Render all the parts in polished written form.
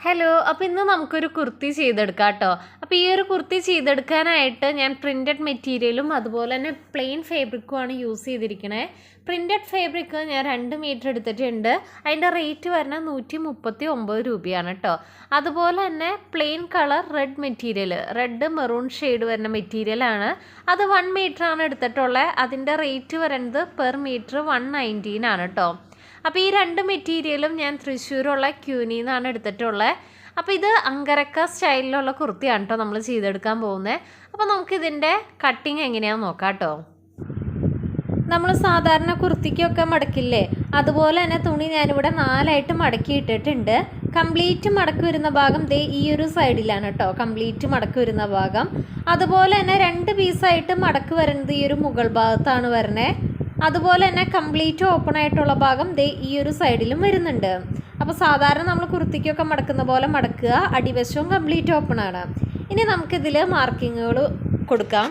Hello, അപ്പോൾ ഇന്ന് നമുക്കൊരു കുർത്തി ചെയ്തെടുക്കാം കേട്ടോ. അപ്പോൾ ഈ ഒരു കുർത്തി ചെയ്തെടുക്കാനായിട്ട് ഞാൻ പ്രിൻറ്റഡ് മെറ്റീരിയലും അതുപോലെ തന്നെ പ്ലെയിൻ ഫാബ്രിക്കുമാണ് യൂസ് ചെയ്തിരിക്കണേ. പ്രിൻറ്റഡ് ഫാബ്രിക് ഞാൻ 2 മീറ്റർ എടുത്തിട്ടുണ്ട്. അതിൻ്റെ റേറ്റ് വരുന്നത് 139 രൂപയാണ് കേട്ടോ. അതുപോലെ തന്നെ plain colour red material, red maroon shade വരുന്ന മെറ്റീരിയലാണ്. അത് 1 മീറ്ററാണ് എടുത്തിട്ടുള്ളത്. അതിൻ്റെ റേറ്റ് വരുന്നത് പെർ മീറ്റർ 119 ആണ് കേട്ടോ. അപ്പോൾ ഈ 2 മെറ്റീരിയലും ഞാൻ തൃശ്ശൂരുള്ള ക്യൂനിൽ നിന്നാണ് എടുത്തിട്ടുള്ളത്. അപ്പോൾ ഇത് അങ്കരക്ക സ്റ്റൈലിലുള്ള കുർത്തിയാണ് കേട്ടോ നമ്മൾ ചെയ്തെടുക്കാൻ പോകുന്നത്. അപ്പോൾ നമുക്കിതിൻ്റെ കട്ടിങ് എങ്ങനെയാണെന്ന് നോക്കാം കേട്ടോ. നമ്മൾ സാധാരണ കുർത്തിക്കൊക്കെ മടക്കില്ലേ, അതുപോലെ തന്നെ തുണി ഞാനിവിടെ 4ആയിട്ട് മടക്കി ഇട്ടിട്ടുണ്ട്. കംപ്ലീറ്റ് മടക്കി വരുന്ന ഭാഗം ദേ ഈ ഒരു സൈഡിലാണ് കേട്ടോ, കംപ്ലീറ്റ് മടക്കി വരുന്ന ഭാഗം. അതുപോലെ തന്നെ 2 പീസായിട്ട് മടക്കി വരുന്നത് ഈ ഒരു മുകൾ ഭാഗത്താണ് വരുന്നത്. അതുപോലെ തന്നെ കംപ്ലീറ്റ് ഓപ്പൺ ആയിട്ടുള്ള ഭാഗം ദേ ഈ ഒരു സൈഡിലും വരുന്നുണ്ട്. അപ്പോൾ സാധാരണ നമ്മൾ കുർത്തിക്കൊക്കെ മടക്കുന്ന പോലെ മടക്കുക. അടിവശവും കംപ്ലീറ്റ് ഓപ്പൺ ആണ്. ഇനി നമുക്കിതിൽ മാർക്കിങ്ങുകൾ കൊടുക്കാം.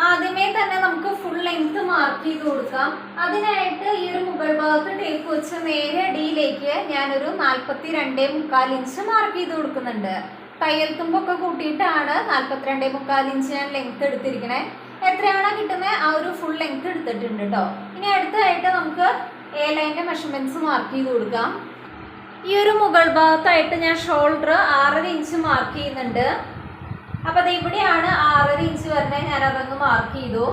ആദ്യമേ തന്നെ നമുക്ക് ഫുൾ ലെങ്ത് മാർക്ക് ചെയ്ത് കൊടുക്കാം. അതിനായിട്ട് ഈ ഒരു മുകൾ ഭാഗത്ത് ടേപ്പ് വെച്ച് നേരെ അടിയിലേക്ക് ഞാനൊരു 42.25 ഇഞ്ച് മാർക്ക് ചെയ്ത് കൊടുക്കുന്നുണ്ട്. തയ്യൽ തുമ്പൊക്കെ കൂട്ടിയിട്ടാണ് 42.25 ഇഞ്ച് ഞാൻ ലെങ്ത് എടുത്തിരിക്കണേ. എത്രയാണോ കിട്ടുന്നത് ആ ഒരു ഫുൾ ലെങ്ത് എടുത്തിട്ടുണ്ട് കേട്ടോ. ഇനി അടുത്തായിട്ട് നമുക്ക് എ ലൈൻ്റെ മെഷർമെൻറ്റ്സ് മാർക്ക് ചെയ്ത് കൊടുക്കാം. ഈ ഒരു മുകൾ ഭാഗത്തായിട്ട് ഞാൻ ഷോൾഡർ 6.5 ഇഞ്ച് മാർക്ക് ചെയ്യുന്നുണ്ട്. അപ്പോൾ അത് ഇവിടെയാണ് 6.5 ഇഞ്ച് വരുന്നത്. ഞാൻ അതങ്ങ് മാർക്ക് ചെയ്തു.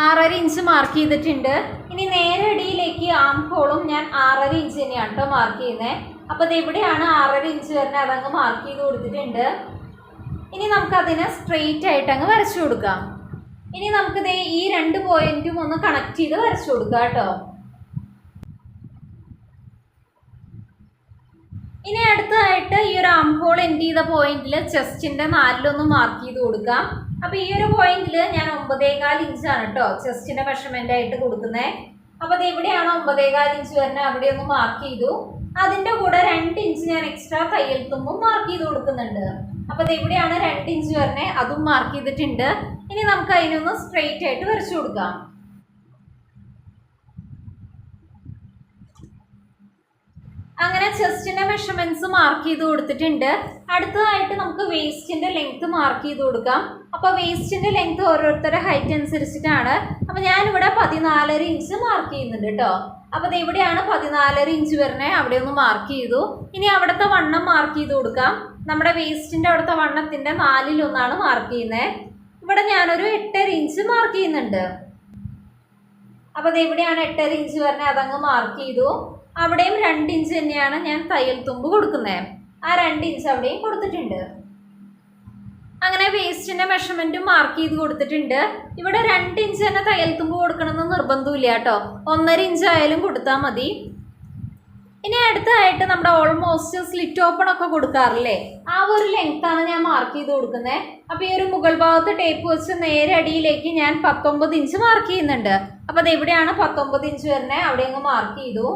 6.5 ഇഞ്ച് മാർക്ക് ചെയ്തിട്ടുണ്ട്. ഇനി നേരെ അടിയിലേക്ക് ആം ഹോളും ഞാൻ 6.5 ഇഞ്ച് തന്നെയാണ് കേട്ടോ മാർക്ക് ചെയ്യുന്നത്. അപ്പോൾ അത് എവിടെയാണ് 6.5 ഇഞ്ച് വരുന്നത് അതങ്ങ് മാർക്ക് ചെയ്ത് കൊടുത്തിട്ടുണ്ട്. ഇനി നമുക്കതിനെ സ്ട്രെയിറ്റ് ആയിട്ട് അങ്ങ് വരച്ചു കൊടുക്കാം. ഇനി നമുക്കിത് ഈ 2 പോയിന്റും ഒന്ന് കണക്ട് ചെയ്ത് വരച്ചു കൊടുക്കാം കേട്ടോ. ഇനി അടുത്തതായിട്ട് ഈ ഒരു ആം ഹോൾ എൻഡ് ചെയ്ത പോയിന്റിൽ ചെസ്റ്റിന്റെ 4ലൊന്ന് മാർക്ക് ചെയ്ത് കൊടുക്കാം. അപ്പോൾ ഈ ഒരു പോയിന്റിൽ ഞാൻ 9.25 ഇഞ്ചാണ് കേട്ടോ ചെസ്റ്റിന്റെ മെഷർമെന്റ് ആയിട്ട് കൊടുക്കുന്നത്. അപ്പോൾ അത് എവിടെയാണ് 9.25 ഇഞ്ച് വരുന്നത് അവിടെ ഒന്ന് മാർക്ക് ചെയ്തു. അതിന്റെ കൂടെ 2 ഇഞ്ച് ഞാൻ എക്സ്ട്രാ തയ്യൽ തുമ്പും മാർക്ക് ചെയ്ത് കൊടുക്കുന്നുണ്ട്. അപ്പോൾ അത് എവിടെയാണ് 2 ഇഞ്ച് വരുന്നത് അതും മാർക്ക് ചെയ്തിട്ടുണ്ട്. ഇനി നമുക്ക് അതിനൊന്ന് സ്ട്രെയിറ്റ് ആയിട്ട് വരച്ചു കൊടുക്കാം. അങ്ങനെ ചെസ്റ്റിന്റെ മെഷർമെന്റ്സ് മാർക്ക് ചെയ്ത് കൊടുത്തിട്ടുണ്ട്. അടുത്തതായിട്ട് നമുക്ക് വേസ്റ്റിന്റെ ലെങ്ത് മാർക്ക് ചെയ്ത് കൊടുക്കാം. അപ്പോൾ വേസ്റ്റിന്റെ ലെങ്ത് ഓരോരുത്തരുടെ ഹൈറ്റ് അനുസരിച്ചിട്ടാണ്. അപ്പോൾ ഞാനിവിടെ 14.5 ഇഞ്ച് മാർക്ക് ചെയ്യുന്നുണ്ട് കേട്ടോ. അപ്പോൾ അത് എവിടെയാണ് 14.5 ഇഞ്ച് വരുന്നത് അവിടെ ഒന്ന് മാർക്ക് ചെയ്തു. ഇനി അവിടുത്തെ വണ്ണം മാർക്ക് ചെയ്ത് കൊടുക്കാം. നമ്മുടെ വേസ്റ്റിന്റെ അവിടുത്തെ വണ്ണത്തിന്റെ 4-1 മാർക്ക് ചെയ്യുന്നത്. ഇവിടെ ഞാനൊരു 8.5 ഇഞ്ച് മാർക്ക് ചെയ്യുന്നുണ്ട്. അപ്പോൾ അത് എവിടെയാണ് 8.5 ഇഞ്ച് വരുന്നത് അതങ്ങ് മാർക്ക് ചെയ്തു. അവിടെയും 2 ഇഞ്ച് തന്നെയാണ് ഞാൻ തയ്യൽ തുമ്പ് കൊടുക്കുന്നത്. ആ 2 ഇഞ്ച് അവിടെയും കൊടുത്തിട്ടുണ്ട്. അങ്ങനെ വേസ്റ്റിന്റെ മെഷർമെന്റും മാർക്ക് ചെയ്ത് കൊടുത്തിട്ടുണ്ട്. ഇവിടെ 2 ഇഞ്ച് തന്നെ തയ്യൽ തുമ്പ് കൊടുക്കണമെന്ന് നിർബന്ധമില്ല കേട്ടോ. 1.5 ഇഞ്ച് ആയാലും കൊടുത്താൽ മതി. ഇനി അടുത്തതായിട്ട് നമ്മുടെ ഓൾമോസ്റ്റ് സ്ലിറ്റ് ഓപ്പൺ ഒക്കെ കൊടുക്കാറില്ലേ, ആ ഒരു ലെങ്ത്താണ് ഞാൻ മാർക്ക് ചെയ്ത് കൊടുക്കുന്നത്. അപ്പോൾ ഈ ഒരു മുകൾ ഭാഗത്ത് ടേപ്പ് വെച്ച് നേരെ അടിയിലേക്ക് ഞാൻ 19 ഇഞ്ച് മാർക്ക് ചെയ്യുന്നുണ്ട്. അപ്പോൾ അത് എവിടെയാണ് 19 ഇഞ്ച് വരുന്നത് അവിടെ അങ്ങ് മാർക്ക് ചെയ്തു.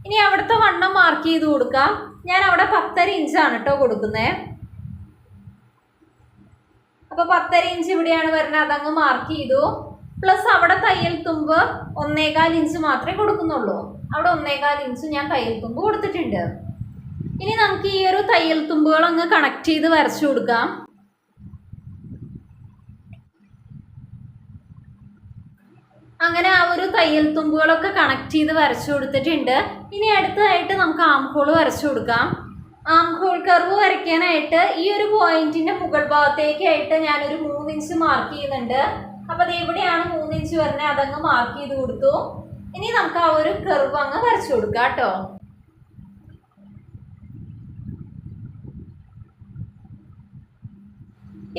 ഇനി അവിടുത്തെ വണ്ണം മാർക്ക് ചെയ്ത് കൊടുക്കാം. ഞാൻ അവിടെ 10.5 ഇഞ്ചാണ് കേട്ടോ കൊടുക്കുന്നത്. അപ്പോൾ 10.5 ഇഞ്ച് ഇവിടെയാണ് വരുന്നത് അതങ്ങ് മാർക്ക് ചെയ്തു. പ്ലസ് അവിടെ തയ്യൽ തുമ്പ് 1.25 ഇഞ്ച് മാത്രമേ കൊടുക്കുന്നുള്ളൂ. അവിടെ 1.25 ഇഞ്ച് ഞാൻ തയ്യൽ തുമ്പ് കൊടുത്തിട്ടുണ്ട്. ഇനി നമുക്ക് ഈ ഒരു തയ്യൽ തുമ്പുകൾ അങ്ങ് കണക്ട് ചെയ്ത് വരച്ചു കൊടുക്കാം. അങ്ങനെ ആ ഒരു തയ്യൽ തുമ്പുകളൊക്കെ കണക്ട് ചെയ്ത് വരച്ചു കൊടുത്തിട്ടുണ്ട്. ഇനി അടുത്തതായിട്ട് നമുക്ക് ആം ഹോൾ വരച്ചു കൊടുക്കാം. ആം ഹോൾ കർവ് വരയ്ക്കാനായിട്ട് ഈ ഒരു പോയിന്റിന്റെ മുകൾ ഭാഗത്തേക്കായിട്ട് ഞാനൊരു 3 ഇഞ്ച് മാർക്ക് ചെയ്യുന്നുണ്ട്. അപ്പോൾ അത് എവിടെയാണ് 3 ഇഞ്ച് വരുന്നത് അതങ്ങ് മാർക്ക് ചെയ്ത് കൊടുത്തു. ഇനി നമുക്ക് ആ ഒരു കർവ് അങ്ങ് വരച്ചു കൊടുക്കാം കേട്ടോ.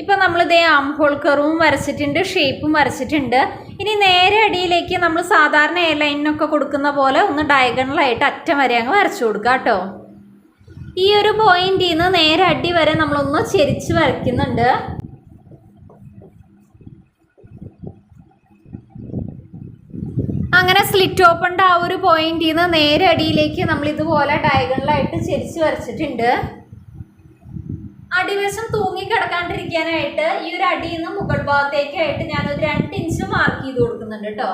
ഇപ്പം നമ്മൾ ഇതേ ആം ഹോൾ കർവും വരച്ചിട്ടുണ്ട്, ഷേപ്പും വരച്ചിട്ടുണ്ട്. ഇനി നേരെ അടിയിലേക്ക് നമ്മൾ സാധാരണ എ ലൈനൊക്കെ കൊടുക്കുന്ന പോലെ ഒന്ന് ഡയഗണലായിട്ട് അറ്റം വരെ അങ്ങ് വരച്ചു കൊടുക്കുക കേട്ടോ. ഈ ഒരു പോയിന്റിൽ നിന്ന് നേരെ അടി വരെ നമ്മളൊന്ന് ചെരിച്ച് വരയ്ക്കുന്നുണ്ട്. അങ്ങനെ സ്ലിറ്റ് ഓപ്പണിൻ്റെ ആ ഒരു പോയിന്റിൽ നിന്ന് നേരെ അടിയിലേക്ക് നമ്മൾ ഇതുപോലെ ഡയഗണലായിട്ട് ചെരിച്ച് വരച്ചിട്ടുണ്ട്. അടിവശം തൂങ്ങിക്കിടക്കാണ്ടിരിക്കാനായിട്ട് ഈ ഒരു അടിയിൽ നിന്ന് മുകൾ ഭാഗത്തേക്കായിട്ട് ഞാനൊരു 2 ഇഞ്ച് മാർക്ക് ചെയ്ത് കൊടുക്കുന്നുണ്ട് കേട്ടോ.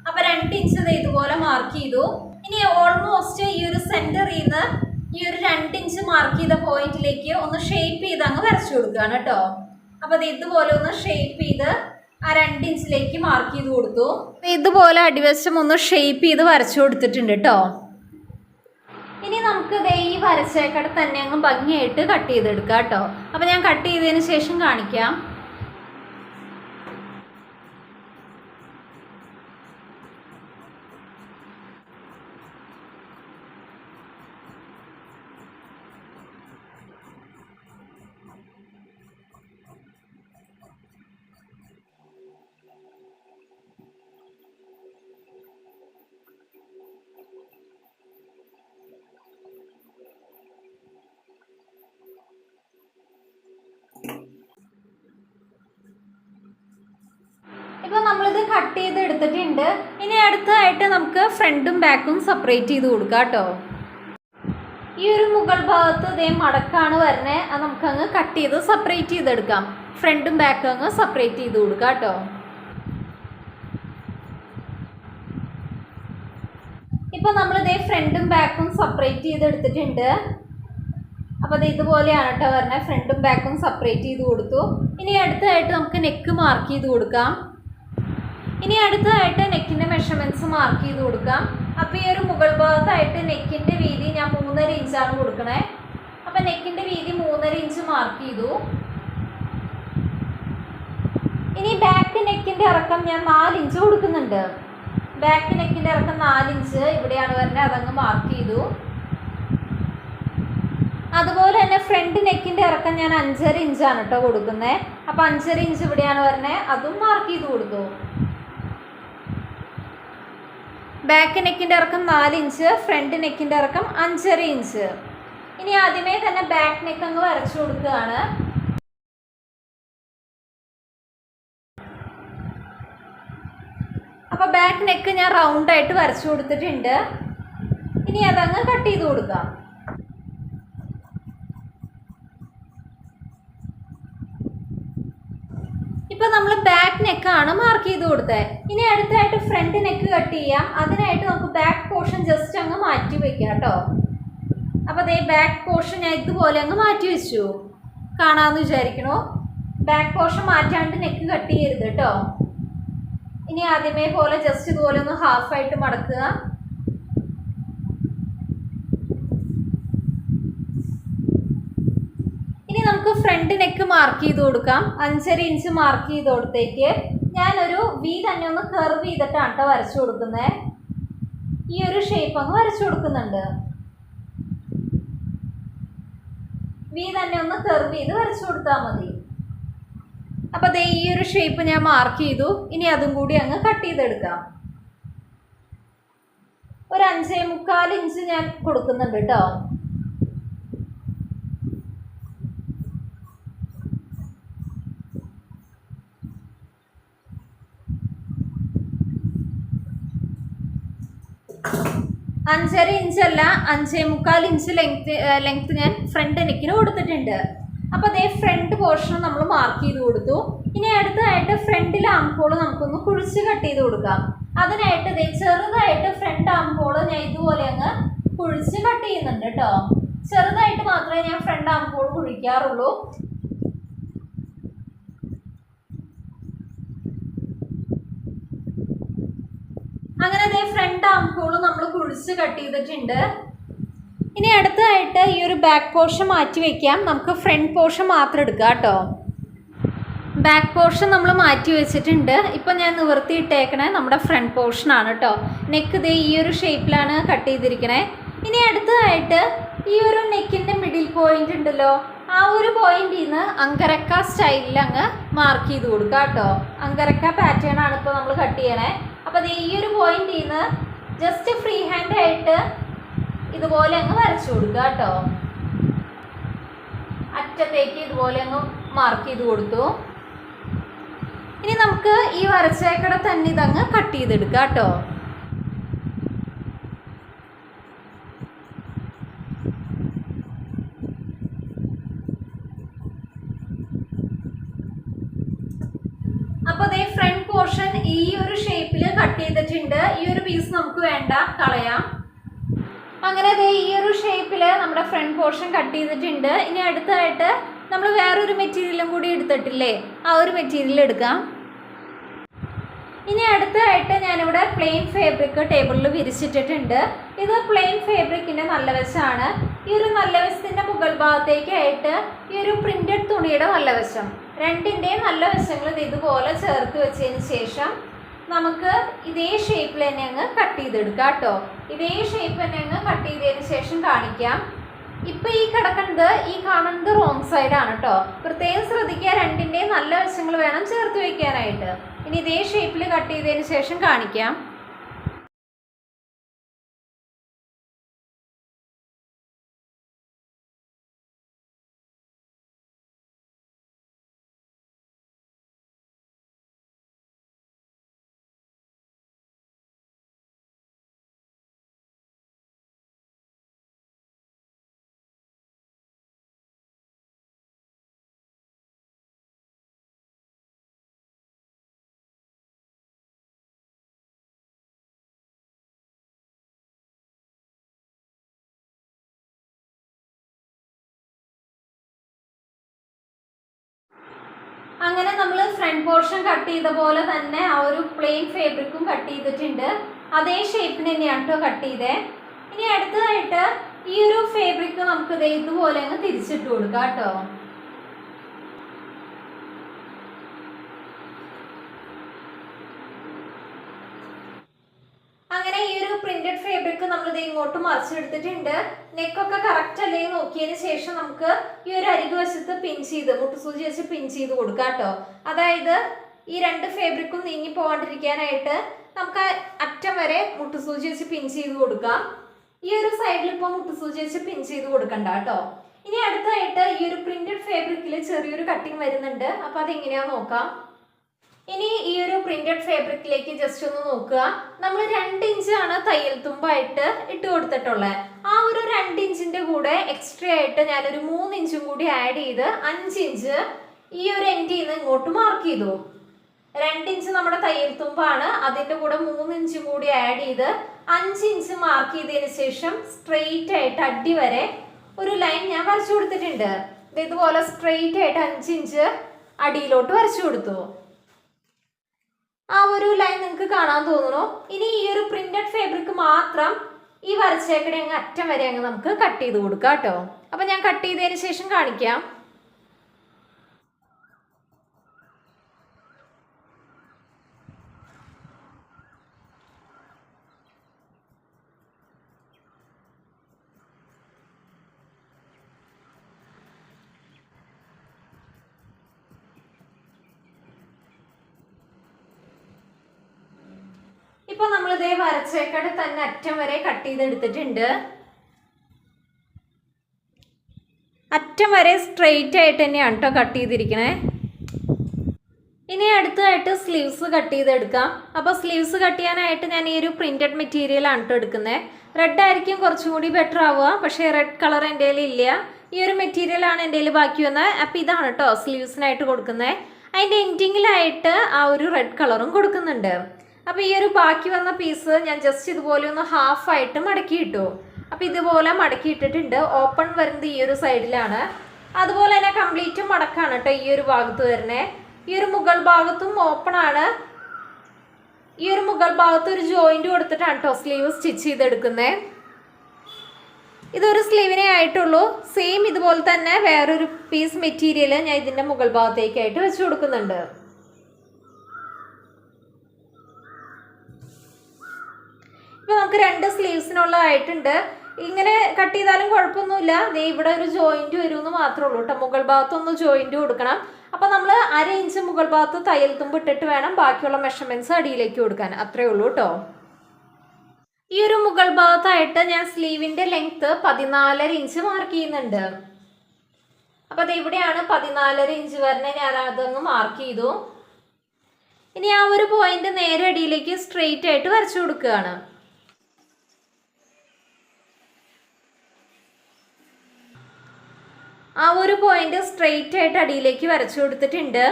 അപ്പോൾ 2 ഇഞ്ച് ഇതുപോലെ മാർക്ക് ചെയ്തു. ഇനി ഓൾമോസ്റ്റ് ഈ ഒരു മാർക്ക് ചെയ്ത പോയിന്റിലേക്ക് ഒന്ന് ഷേപ്പ് ചെയ്ത് അങ്ങ് വരച്ചു കൊടുക്കുകയാണ് കേട്ടോ. അപ്പോൾ അത് ഇതുപോലെ ഒന്ന് ഷേപ്പ് ചെയ്ത് ആ 2 ഇഞ്ചിലേക്ക് മാർക്ക് ചെയ്ത് കൊടുത്തു. ഇതുപോലെ അടിവശം ഒന്ന് ഷേപ്പ് ചെയ്ത് വരച്ചു കൊടുത്തിട്ടുണ്ട് കേട്ടോ. ഇനി നമുക്ക് ഈ വരച്ചേക്കട തന്നെ അങ്ങ് ഭംഗിയായിട്ട് കട്ട് ചെയ്തെടുക്കാം കേട്ടോ. അപ്പോൾ ഞാൻ കട്ട് ചെയ്തതിന് ശേഷം കാണിക്കാം. ഇപ്പോൾ നമ്മളിത് കട്ട് ചെയ്ത് എടുത്തിട്ടുണ്ട്. ഇനി അടുത്തതായിട്ട് നമുക്ക് ഫ്രണ്ടും ബാക്കും സെപ്പറേറ്റ് ചെയ്ത് കൊടുക്കാം കേട്ടോ. ഈ ഒരു മുകൾ ഭാഗത്ത് ഇതേ മടക്കാണ് വരുന്നത്. അത് നമുക്കങ്ങ് കട്ട് ചെയ്ത് സെപ്പറേറ്റ് ചെയ്തെടുക്കാം. ഫ്രണ്ടും ബാക്കും അങ്ങ് സെപ്പറേറ്റ് ചെയ്ത് കൊടുക്കാം കേട്ടോ. ഇപ്പോൾ നമ്മളിതേ ഫ്രണ്ടും ബാക്കും സെപ്പറേറ്റ് ചെയ്തെടുത്തിട്ടുണ്ട്. അപ്പോൾ അത് ഇതുപോലെയാണ് കേട്ടോ വരുന്നത്. ഫ്രണ്ടും ബാക്കും സെപ്പറേറ്റ് ചെയ്ത് കൊടുത്തു. ഇനി അടുത്തതായിട്ട് നമുക്ക് നെക്ക് മാർക്ക് ചെയ്ത് കൊടുക്കാം. ഇനി അടുത്തതായിട്ട് നെക്കിൻ്റെ മെഷർമെൻറ്റ്സ് മാർക്ക് ചെയ്ത് കൊടുക്കാം. അപ്പോൾ ഈ ഒരു മുകൾ ഭാഗത്തായിട്ട് നെക്കിൻ്റെ വീതി ഞാൻ 3.5 ഇഞ്ചാണ് കൊടുക്കണേ. അപ്പോൾ നെക്കിൻ്റെ വീതി 3.5 ഇഞ്ച് മാർക്ക് ചെയ്തു. ഇനി ബാക്ക് നെക്കിൻ്റെ ഇറക്കം ഞാൻ 4 ഇഞ്ച് കൊടുക്കുന്നുണ്ട്. ബാക്ക് നെക്കിൻ്റെ ഇറക്കം 4 ഇഞ്ച് ഇവിടെയാണ് വരുന്നത്. അതങ്ങ് മാർക്ക് ചെയ്തു. അതുപോലെ തന്നെ ഫ്രണ്ട് നെക്കിൻ്റെ ഇറക്കം ഞാൻ 5.5 ഇഞ്ചാണ് കേട്ടോ കൊടുക്കുന്നത്. അപ്പോൾ 5.5 ഇഞ്ച് ഇവിടെയാണ് വരുന്നത്. അതും മാർക്ക് ചെയ്ത് കൊടുത്തു. ബാക്ക് നെക്കിൻ്റെ ഇറക്കം 4 ഇഞ്ച്, ഫ്രണ്ട് നെക്കിൻ്റെ ഇറക്കം 5.5 ഇഞ്ച്. ഇനി ആദ്യമേ തന്നെ ബാക്ക് നെക്ക് അങ്ങ് വരച്ചു കൊടുക്കുകയാണ്. അപ്പോൾ ബാക്ക് നെക്ക് ഞാൻ റൗണ്ടായിട്ട് വരച്ചു കൊടുത്തിട്ടുണ്ട്. ഇനി അതങ്ങ് കട്ട് ചെയ്ത് കൊടുക്കാം. ഇപ്പോൾ നമ്മൾ ബാക്ക് നെക്കാണ് മാർക്ക് ചെയ്ത് കൊടുത്തത്. ഇനി അടുത്തായിട്ട് ഫ്രണ്ട് നെക്ക് കട്ട് ചെയ്യാം. അതിനായിട്ട് നമുക്ക് ബാക്ക് പോർഷൻ ജസ്റ്റ് അങ്ങ് മാറ്റി വയ്ക്കാം കേട്ടോ. അപ്പോൾ അതേ ബാക്ക് പോർഷൻ ഞാൻ ഇതുപോലെ അങ്ങ് മാറ്റി വെച്ചു. കാണാമെന്ന് വിചാരിക്കണോ? ബാക്ക് പോർഷൻ മാറ്റാണ്ട് നെക്ക് കട്ട് ചെയ്യരുത് കേട്ടോ. ഇനി ആദ്യമേ പോലെ ജസ്റ്റ് ഇതുപോലെ ഒന്ന് ഹാഫായിട്ട് മടക്കുക. ഇനി നമുക്ക് ഫ്രണ്ട് നെക്ക് മാർക്ക് ചെയ്ത് കൊടുക്കാം. 5.5 ഇഞ്ച് മാർക്ക് ചെയ്ത് കൊടുത്തേക്ക് ഞാനൊരു വി തന്നെ ഒന്ന് കർവ് ചെയ്തിട്ടാണ് കേട്ടോ വരച്ചു കൊടുക്കുന്നത്. ഈ ഒരു ഷേപ്പ് അങ്ങ് വരച്ചു കൊടുക്കുന്നുണ്ട്. വി തന്നെ ഒന്ന് കർവ് ചെയ്ത് വരച്ചു കൊടുത്താൽ മതി. അപ്പോൾ ദേ ഈ ഒരു ഷേപ്പ് ഞാൻ മാർക്ക് ചെയ്തു. ഇനി അതും കൂടി അങ്ങ് കട്ട് ചെയ്തെടുക്കാം. ഒരു 5.25 ഇഞ്ച് ഞാൻ കൊടുക്കുന്നുണ്ട് കേട്ടോ. അഞ്ചര ഇഞ്ചല്ല 5.25 ഇഞ്ച് ലെങ്ത് ഞാൻ ഫ്രണ്ട് നെക്കിന് കൊടുത്തിട്ടുണ്ട്. അപ്പോൾ അതേ ഫ്രണ്ട് പോർഷൻ നമ്മൾ മാർക്ക് ചെയ്ത് കൊടുത്തു. ഇനി അടുത്തതായിട്ട് ഫ്രണ്ടിലെ ആംഹോൾ നമുക്കൊന്ന് കുഴിച്ച് കട്ട് ചെയ്ത് കൊടുക്കാം. അതിനായിട്ട് ഇതേ ചെറുതായിട്ട് ഫ്രണ്ട് ആംഹോൾ ഞാൻ ഇതുപോലെ അങ്ങ് കുഴിച്ച് കട്ട് ചെയ്യുന്നുണ്ട് കേട്ടോ. ചെറുതായിട്ട് മാത്രമേ ഞാൻ ഫ്രണ്ട് ആംഹോൾ കുഴിക്കാറുള്ളൂ. അങ്ങനെ അതേ ഫ്രണ്ട് ആംഹോൾ നമ്മൾ കുഴിച്ച് കട്ട് ചെയ്തിട്ടുണ്ട്. ഇനി അടുത്തതായിട്ട് ഈ ഒരു ബാക്ക് പോർഷൻ മാറ്റി വയ്ക്കാം. നമുക്ക് ഫ്രണ്ട് പോർഷൻ മാത്രം എടുക്കാം കേട്ടോ. ബാക്ക് പോർഷൻ നമ്മൾ മാറ്റി വെച്ചിട്ടുണ്ട്. ഇപ്പം ഞാൻ നിവർത്തിയിട്ടേക്കണേ നമ്മുടെ ഫ്രണ്ട് പോർഷനാണ് കേട്ടോ. നെക്ക് ദേ ഈ ഒരു ഷേപ്പിലാണ് കട്ട് ചെയ്തിരിക്കണേ. ഇനി അടുത്തതായിട്ട് ഈ ഒരു നെക്കിൻ്റെ മിഡിൽ പോയിന്റ് ഉണ്ടല്ലോ, ആ ഒരു പോയിന്റിൽ നിന്ന് അങ്കരക്ക സ്റ്റൈലിൽ അങ്ങ് മാർക്ക് ചെയ്ത് കൊടുക്കുക കേട്ടോ. അങ്കരക്ക പാറ്റേൺ ആണ് ഇപ്പോൾ നമ്മൾ കട്ട് ചെയ്യണേ. അപ്പോൾ ഈ ഒരു പോയിന്റിൽ നിന്ന് ജസ്റ്റ് ഫ്രീ ഹാൻഡ് ആയിട്ട് ഇതുപോലെ അങ്ങ് വരച്ചു കൊടുക്കുക കേട്ടോ. അറ്റത്തേക്ക് ഇതുപോലെ അങ്ങ് മാർക്ക് ചെയ്ത് കൊടുത്തു. ഇനി നമുക്ക് ഈ വരച്ചേക്കട തന്നെ ഇതങ്ങ് കട്ട് ചെയ്തെടുക്കാം കേട്ടോ. അപ്പോൾ അതേ ഫ്രണ്ട് പോർഷൻ ഈ ഒരു ഷേപ്പിൽ കട്ട് ചെയ്തിട്ടുണ്ട്. ഈ ഒരു പീസ് നമുക്ക് വേണ്ട, കളയാം. അങ്ങനെ ദേ ഈ ഒരു ഷേപ്പിൽ നമ്മുടെ ഫ്രണ്ട് പോർഷൻ കട്ട് ചെയ്തിട്ടുണ്ട്. ഇനി അടുത്തായിട്ട് നമ്മൾ വേറൊരു മെറ്റീരിയലും കൂടി എടുത്തിട്ടില്ലേ, ആ ഒരു മെറ്റീരിയൽ എടുക്കാം. ഇനി അടുത്തായിട്ട് ഞാനിവിടെ പ്ലെയിൻ ഫാബ്രിക് ടേബിളിൽ വിരിച്ചിട്ടിട്ടുണ്ട്. ഇത് പ്ലെയിൻ ഫാബ്രിക്കിൻ്റെ നല്ല വശമാണ്. ഈ ഒരു നല്ല വശത്തിൻ്റെ മുകൾ ഭാഗത്തേക്കായിട്ട് ഈ ഒരു പ്രിന്റഡ് തുണിയുടെ നല്ല വശം, രണ്ടിൻ്റെയും നല്ല വശങ്ങൾ ഇതുപോലെ ചേർത്ത് വെച്ചതിന് ശേഷം നമുക്ക് ഇതേ ഷേപ്പിൽ തന്നെ അങ്ങ് കട്ട് ചെയ്തെടുക്കാം കേട്ടോ. ഇതേ ഷേപ്പ് തന്നെ അങ്ങ് കട്ട് ചെയ്തതിന് ശേഷം കാണിക്കാം. ഇപ്പം ഈ കാണുന്നത് റോങ് സൈഡാണ് കേട്ടോ. പ്രത്യേകം ശ്രദ്ധിക്കുക, രണ്ടിൻ്റെയും നല്ല വശങ്ങൾ വേണം ചേർത്ത് വയ്ക്കാനായിട്ട്. ഇനി ഇതേ ഷേപ്പിൽ കട്ട് ചെയ്തതിന് ശേഷം കാണിക്കാം. അങ്ങനെ നമ്മൾ ഫ്രണ്ട് പോർഷൻ കട്ട് ചെയ്ത പോലെ തന്നെ ആ ഒരു പ്ലെയിൻ ഫാബ്രിക്കും കട്ട് ചെയ്തിട്ടുണ്ട്. അതേ ഷേപ്പിന് തന്നെയാണ് കേട്ടോ കട്ട് ചെയ്തേ. ഇനി അടുത്തതായിട്ട് ഈ ഒരു ഫാബ്രിക് നമുക്ക് ഇതുപോലെ അങ്ങ് തിരിച്ചിട്ട് കൊടുക്കാം കേട്ടോ. അങ്ങനെ ഈ ഒരു പ്രിന്റഡ് ഫാബ്രിക് നമ്മൾ ഇങ്ങോട്ട് മറിച്ചെടുത്തിട്ടുണ്ട്. നെക്കൊക്കെ കറക്റ്റ് അല്ലേ നോക്കിയതിന് ശേഷം നമുക്ക് ഈ ഒരു അരികുവശത്ത് പിൻ ചെയ്ത് മുട്ടുസൂചി വെച്ച് പിൻ ചെയ്ത് കൊടുക്കാം കേട്ടോ. അതായത് ഈ രണ്ട് ഫാബ്രിക്കും നീങ്ങി പോകാണ്ടിരിക്കാനായിട്ട് നമുക്ക് അറ്റം വരെ മുട്ടുസൂചി വെച്ച് പിൻ ചെയ്ത് കൊടുക്കാം. ഈ ഒരു സൈഡിൽ ഇപ്പോൾ മുട്ടുസൂചി വെച്ച് പിൻ ചെയ്ത് കൊടുക്കണ്ട കേട്ടോ. ഇനി അടുത്തായിട്ട് ഈ ഒരു പ്രിന്റഡ് ഫാബ്രിക്കിൽ ചെറിയൊരു കട്ടിങ് വരുന്നുണ്ട്. അപ്പോൾ അതെങ്ങനെയാണെന്ന് നോക്കാം. ഇനി ഈ ഒരു പ്രിന്റഡ് ഫാബ്രിക്കിലേക്ക് ജസ്റ്റ് ഒന്ന് നോക്കുക. നമ്മൾ 2 ഇഞ്ചാണ് തയ്യൽ തുമ്പായിട്ട് ഇട്ട് കൊടുത്തിട്ടുള്ളത്. ആ ഒരു 2 ഇഞ്ചിന്റെ കൂടെ എക്സ്ട്രാ ആയിട്ട് ഞാനൊരു 3 ഇഞ്ചും കൂടി ആഡ് ചെയ്ത് 5 ഇഞ്ച് ഈ ഒരു എൻഡിൽ നിന്ന് ഇങ്ങോട്ട് മാർക്ക് ചെയ്തു. 2 ഇഞ്ച് നമ്മുടെ തയ്യൽ തുമ്പാണ്, അതിന്റെ കൂടെ 3 ഇഞ്ചും കൂടി ആഡ് ചെയ്ത് 5 ഇഞ്ച് മാർക്ക് ചെയ്തതിന് ശേഷം സ്ട്രെയിറ്റ് ആയിട്ട് അടി വരെ ഒരു ലൈൻ ഞാൻ വരച്ചു കൊടുത്തിട്ടുണ്ട്. ഇതുപോലെ സ്ട്രെയിറ്റ് ആയിട്ട് 5 ഇഞ്ച് അടിയിലോട്ട് വരച്ചു കൊടുത്തു. ആ ഒരു ലൈൻ നിങ്ങൾക്ക് കാണാൻ തോന്നുന്നു. ഇനി ഈ ഒരു പ്രിന്റഡ് ഫാബ്രിക് മാത്രം ഈ വരച്ചേക്കടെ അങ്ങ് അറ്റം വരെ അങ്ങ് നമുക്ക് കട്ട് ചെയ്ത് കൊടുക്കാം കേട്ടോ. അപ്പം ഞാൻ കട്ട് ചെയ്തതിന് ശേഷം കാണിക്കാം. ഇപ്പൊ നമ്മൾ ഇതേ വരച്ചേക്കടെ തന്നെ അറ്റം വരെ കട്ട് ചെയ്തെടുത്തിട്ടുണ്ട്. അറ്റം വരെ സ്ട്രെയിറ്റ് ആയിട്ട് തന്നെയാണ് കേട്ടോ കട്ട് ചെയ്തിരിക്കണേ. ഇനി അടുത്തതായിട്ട് സ്ലീവ്സ് കട്ട് ചെയ്തെടുക്കാം. അപ്പോൾ സ്ലീവ്സ് കട്ട് ചെയ്യാനായിട്ട് ഞാൻ ഈ ഒരു പ്രിന്റഡ് മെറ്റീരിയലാണ് കേട്ടോ എടുക്കുന്നത്. റെഡ് ആയിരിക്കും കുറച്ചും കൂടി ബെറ്റർ ആവുക, പക്ഷേ റെഡ് കളർ എൻ്റെ കയ്യിൽ ഇല്ല. ഈ ഒരു മെറ്റീരിയലാണ് എൻ്റെ കയ്യിൽ ബാക്കി വന്നത്. അപ്പോൾ ഇതാണ് കേട്ടോ സ്ലീവ്സിനായിട്ട് കൊടുക്കുന്നത്. അതിൻ്റെ എൻഡിങ്ങിലായിട്ട് ആ ഒരു റെഡ് കളറും കൊടുക്കുന്നുണ്ട്. അപ്പോൾ ഈ ഒരു ബാക്കി വന്ന പീസ് ഞാൻ ജസ്റ്റ് ഇതുപോലെ ഒന്ന് ഹാഫായിട്ട് മടക്കി ഇട്ടു. അപ്പോൾ ഇതുപോലെ മടക്കി ഇട്ടിട്ടുണ്ട്. ഓപ്പൺ വരുന്നത് ഈ ഒരു സൈഡിലാണ്. അതുപോലെ തന്നെ കംപ്ലീറ്റ് മടക്കാണ് കേട്ടോ ഈ ഒരു ഭാഗത്ത് വരുന്നത്. ഈ ഒരു മുകൾ ഭാഗത്തും ഓപ്പൺ ആണ്. ഈ ഒരു മുകൾ ഭാഗത്ത് ഒരു ജോയിന്റ് കൊടുത്തിട്ടാണ് കേട്ടോ സ്ലീവ് സ്റ്റിച്ച് ചെയ്തെടുക്കുന്നത്. ഇതൊരു സ്ലീവിനെ ആയിട്ടുള്ളൂ. സെയിം ഇതുപോലെ തന്നെ വേറൊരു പീസ് മെറ്റീരിയൽ ഞാൻ ഇതിൻ്റെ മുകൾ ഭാഗത്തേക്കായിട്ട് വെച്ച് കൊടുക്കുന്നുണ്ട്. ഇപ്പോൾ നമുക്ക് 2 സ്ലീവ്സിനുള്ളതായിട്ടുണ്ട്. ഇങ്ങനെ കട്ട് ചെയ്താലും കുഴപ്പമൊന്നുമില്ല. ഇവിടെ ഒരു ജോയിന്റ് വരുമെന്ന് മാത്രമേ ഉള്ളൂ കേട്ടോ. മുകൾ ഭാഗത്തൊന്ന് ജോയിന്റ് കൊടുക്കണം. അപ്പോൾ നമ്മൾ 1/2 ഇഞ്ച് മുകൾ ഭാഗത്ത് തയ്യൽ തുമ്പ് ഇട്ടിട്ട് വേണം ബാക്കിയുള്ള മെഷർമെൻറ്റ്സ് അടിയിലേക്ക് കൊടുക്കാൻ. അത്രയേ ഉള്ളൂ കേട്ടോ. ഈ ഒരു മുകൾ ഭാഗത്തായിട്ട് ഞാൻ സ്ലീവിൻ്റെ ലെങ്ത്ത് 14.5 ഇഞ്ച് മാർക്ക് ചെയ്യുന്നുണ്ട്. അപ്പോൾ അത് ഇവിടെയാണ് 14.5 ഇഞ്ച് വരുന്നത്. ഞാൻ അതങ്ങ് മാർക്ക് ചെയ്തു. ഇനി ആ ഒരു പോയിന്റ് നേരെ അടിയിലേക്ക് സ്ട്രെയിറ്റ് ആയിട്ട് വരച്ചു കൊടുക്കുകയാണ്. ആ ഒരു പോയിന്റ് സ്ട്രെയിറ്റ് ആയിട്ട് അടിയിലേക്ക് വരച്ചു കൊടുത്തിട്ടുണ്ട്.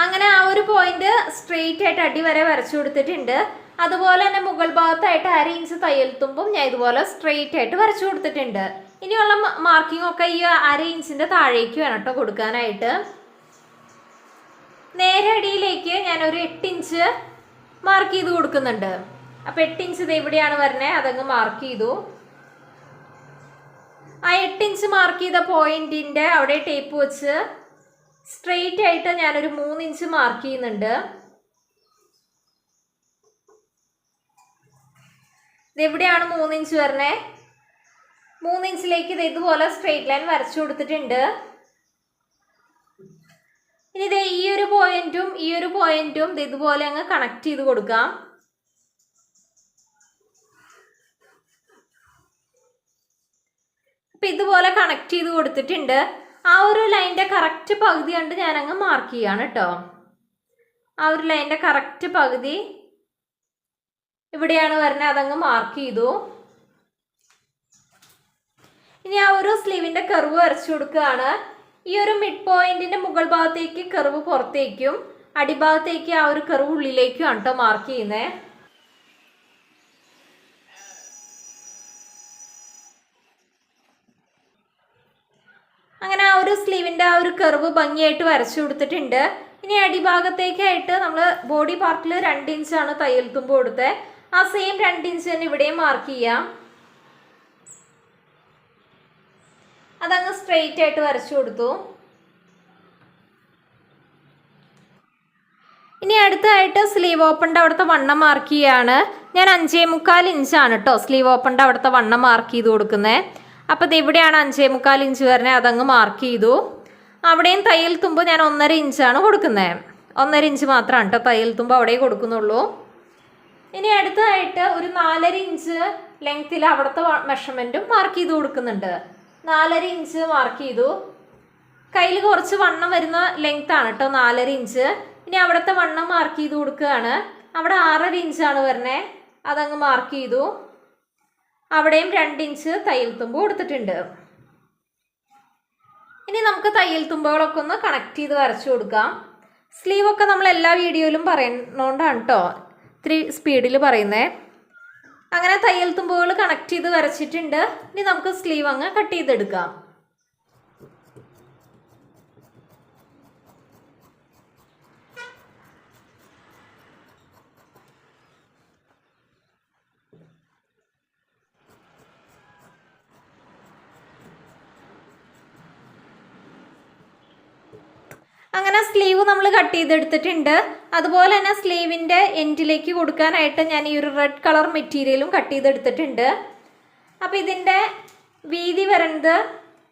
അങ്ങനെ ആ ഒരു പോയിന്റ് സ്ട്രെയിറ്റ് ആയിട്ട് അടി വരെ വരച്ചു കൊടുത്തിട്ടുണ്ട്. അതുപോലെ തന്നെ മുകൾ ഭാഗത്തായിട്ട് 1/2 ഇഞ്ച് തയ്യൽ തുമ്പും ഞാൻ ഇതുപോലെ സ്ട്രെയിറ്റ് ആയിട്ട് വരച്ചു കൊടുത്തിട്ടുണ്ട്. ഇനിയുള്ള മാർക്കിംഗ് ഒക്കെ ഈ 1/2 ഇഞ്ചിൻ്റെ താഴേക്ക് വേണം കേട്ടോ കൊടുക്കാനായിട്ട്. നേരെ അടിയിലേക്ക് ഞാനൊരു 8 ഇഞ്ച് മാർക്ക് ചെയ്ത് കൊടുക്കുന്നുണ്ട്. അപ്പോൾ 8 ഇഞ്ച് ഇത് എവിടെയാണ് വരുന്നത് അതങ്ങ് മാർക്ക് ചെയ്തു. ആ 8 ഇഞ്ച് മാർക്ക് ചെയ്ത പോയിന്റിൻ്റെ അവിടെ ടേപ്പ് വെച്ച് സ്ട്രെയിറ്റ് ആയിട്ട് ഞാനൊരു 3 ഇഞ്ച് മാർക്ക് ചെയ്യുന്നുണ്ട്. ഇതെവിടെയാണ് 3 ഇഞ്ച് വരുന്നത്? 3 ഇഞ്ചിലേക്ക് ഇത് ഇതുപോലെ സ്ട്രെയിറ്റ് ലൈൻ വരച്ചു കൊടുത്തിട്ടുണ്ട്. ഇനി ഇത് ഈ ഒരു പോയിന്റും ഇത് ഇതുപോലെ അങ്ങ് കണക്ട് ചെയ്ത് കൊടുക്കാം. അപ്പം ഇതുപോലെ കണക്ട് ചെയ്ത് കൊടുത്തിട്ടുണ്ട്. ആ ഒരു ലൈൻ്റെ കറക്റ്റ് പകുതി കണ്ട് ഞാനങ്ങ് മാർക്ക് ചെയ്യാണ് കേട്ടോ. ആ ഒരു ലൈൻ്റെ കറക്റ്റ് പകുതി ഇവിടെയാണ് വരുന്നത്, അതങ്ങ് മാർക്ക് ചെയ്തു. ഇനി ആ ഒരു സ്ലീവിൻ്റെ കർവ് വരച്ചു കൊടുക്കുകയാണ്. ഈ ഒരു മിഡ് പോയിന്റിൻ്റെ മുകൾ ഭാഗത്തേക്ക് കർവ് പുറത്തേക്കും അടിഭാഗത്തേക്ക് ആ ഒരു കർവ് ഉള്ളിലേക്കും ആണ് കേട്ടോ മാർക്ക് ചെയ്യുന്നത്. അങ്ങനെ ആ ഒരു സ്ലീവിൻ്റെ ആ ഒരു കർവ് ഭംഗിയായിട്ട് വരച്ചു കൊടുത്തിട്ടുണ്ട്. ഇനി അടിഭാഗത്തേക്കായിട്ട് നമ്മൾ ബോഡി പാർട്ടിൽ 2 ഇഞ്ചാണ് തയ്യൽ തുമ്പ് കൊടുത്തത്. ആ സെയിം 2 ഇഞ്ച് തന്നെ ഇവിടെയും മാർക്ക് ചെയ്യാം. അതങ്ങ് സ്ട്രെയിറ്റ് ആയിട്ട് വരച്ചു കൊടുത്തു. ഇനി അടുത്തായിട്ട് സ്ലീവ് ഓപ്പണിൻ്റെ അവിടുത്തെ വണ്ണം മാർക്ക് ചെയ്യാണ്. ഞാൻ 5.25 ഇഞ്ചാണ് കേട്ടോ സ്ലീവ് ഓപ്പണിൻ്റെ അവിടുത്തെ വണ്ണം മാർക്ക് ചെയ്ത് കൊടുക്കുന്നത്. അപ്പോൾ ഇത് എവിടെയാണ് 5.25 ഇഞ്ച് വരുന്നത് അതങ്ങ് മാർക്ക് ചെയ്തു. അവിടെയും തയ്യൽ തുമ്പ് ഞാൻ 1.5 ഇഞ്ചാണ് കൊടുക്കുന്നത്. 1.5 ഇഞ്ച് മാത്രമാണ് കേട്ടോ തയ്യൽ തുമ്പ് അവിടെ കൊടുക്കുന്നുള്ളൂ. ഇനി അടുത്തതായിട്ട് ഒരു 4.5 ഇഞ്ച് ലെങ്ത്തിൽ അവിടുത്തെ മെഷർമെൻറ്റും മാർക്ക് ചെയ്ത് കൊടുക്കുന്നുണ്ട്. 4.5 ഇഞ്ച് മാർക്ക് ചെയ്തു. കയ്യിൽ കുറച്ച് വണ്ണം വരുന്ന ലെങ്ത് ആണ് കേട്ടോ 4.5 ഇഞ്ച്. ഇനി അവിടുത്തെ വണ്ണം മാർക്ക് ചെയ്ത് കൊടുക്കുകയാണ്. അവിടെ 6.5 ഇഞ്ചാണ് വരുന്നത്, അതങ്ങ് മാർക്ക് ചെയ്തു. അവിടെയും 2 ഇഞ്ച് തയ്യൽ തുമ്പ് കൊടുത്തിട്ടുണ്ട്. ഇനി നമുക്ക് തയ്യൽ തുമ്പുകളൊക്കെ ഒന്ന് കണക്ട് ചെയ്ത് വരച്ചു കൊടുക്കാം. സ്ലീവൊക്കെ നമ്മൾ എല്ലാ വീഡിയോയിലും പറയുന്നതുകൊണ്ടാണ് കേട്ടോ ഇത്തിരി സ്പീഡിൽ പറയുന്നത്. അങ്ങനെ തയ്യൽ തുമ്പുകൾ കണക്ട് ചെയ്ത് വരച്ചിട്ടുണ്ട്. ഇനി നമുക്ക് സ്ലീവ് അങ്ങ് കട്ട് ചെയ്തെടുക്കാം. അങ്ങനെ സ്ലീവ് നമ്മൾ കട്ട് ചെയ്തെടുത്തിട്ടുണ്ട്. അതുപോലെ തന്നെ സ്ലീവിൻ്റെ എൻഡിലേക്ക് കൊടുക്കാനായിട്ട് ഞാൻ ഈ ഒരു റെഡ് കളർ മെറ്റീരിയലും കട്ട് ചെയ്തെടുത്തിട്ടുണ്ട്. അപ്പോൾ ഇതിൻ്റെ വീതി വരുന്നത്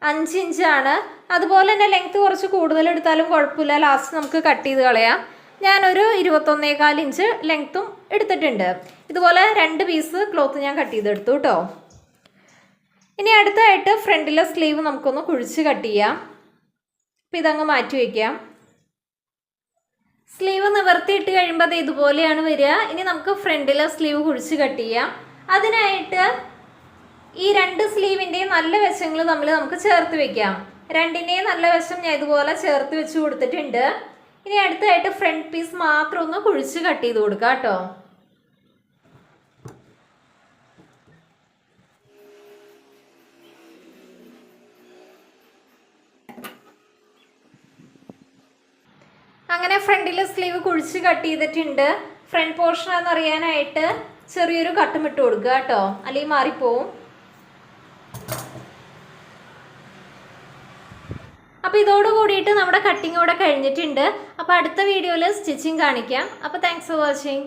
5 ഇഞ്ചാണ്. അതുപോലെ തന്നെ ലെങ്ത്ത് കുറച്ച് കൂടുതൽ എടുത്താലും കുഴപ്പമില്ല, ലാസ്റ്റ് നമുക്ക് കട്ട് ചെയ്ത് കളയാം. ഞാനൊരു 21.25 ഇഞ്ച് ലെങ്ത്തും എടുത്തിട്ടുണ്ട്. ഇതുപോലെ 2 പീസ് ക്ലോത്ത് ഞാൻ കട്ട് ചെയ്തെടുത്തു കേട്ടോ. ഇനി അടുത്തായിട്ട് ഫ്രണ്ടിലെ സ്ലീവ് നമുക്കൊന്ന് കുഴിച്ച് കട്ട് ചെയ്യാം. അപ്പോൾ ഇതങ്ങ് മാറ്റി വയ്ക്കാം. സ്ലീവ് നിവർത്തിയിട്ട് കഴിയുമ്പോൾ അത് ഇതുപോലെയാണ് വരിക. ഇനി നമുക്ക് ഫ്രണ്ടിലെ സ്ലീവ് കുഴിച്ച് കട്ട് ചെയ്യാം. അതിനായിട്ട് ഈ 2 സ്ലീവിൻ്റെയും നല്ല വശങ്ങൾ തമ്മിൽ നമുക്ക് ചേർത്ത് വെക്കാം. 2ൻ്റെയും നല്ല വശം ഞാൻ ഇതുപോലെ ചേർത്ത് വെച്ച് കൊടുത്തിട്ടുണ്ട്. ഇനി അടുത്തായിട്ട് ഫ്രണ്ട് പീസ് മാത്രം ഒന്ന് കുഴിച്ച് കട്ട് ചെയ്ത് കൊടുക്കാം കേട്ടോ. അങ്ങനെ ഫ്രണ്ടിലെ സ്ലീവ് കുഴിച്ച് കട്ട് ചെയ്തിട്ടുണ്ട്. ഫ്രണ്ട് പോർഷൻ എന്നറിയാനായിട്ട് ചെറിയൊരു കട്ടും ഇട്ട് കൊടുക്കുക കേട്ടോ, അല്ലെങ്കിൽ മാറിപ്പോവും. അപ്പോൾ ഇതോട് കൂടിയിട്ട് നമ്മുടെ കട്ടിങ് ഇവിടെ കഴിഞ്ഞിട്ടുണ്ട്. അപ്പോൾ അടുത്ത വീഡിയോയിൽ സ്റ്റിച്ചിങ് കാണിക്കാം. അപ്പോൾ താങ്ക്സ് ഫോർ വാച്ചിങ്.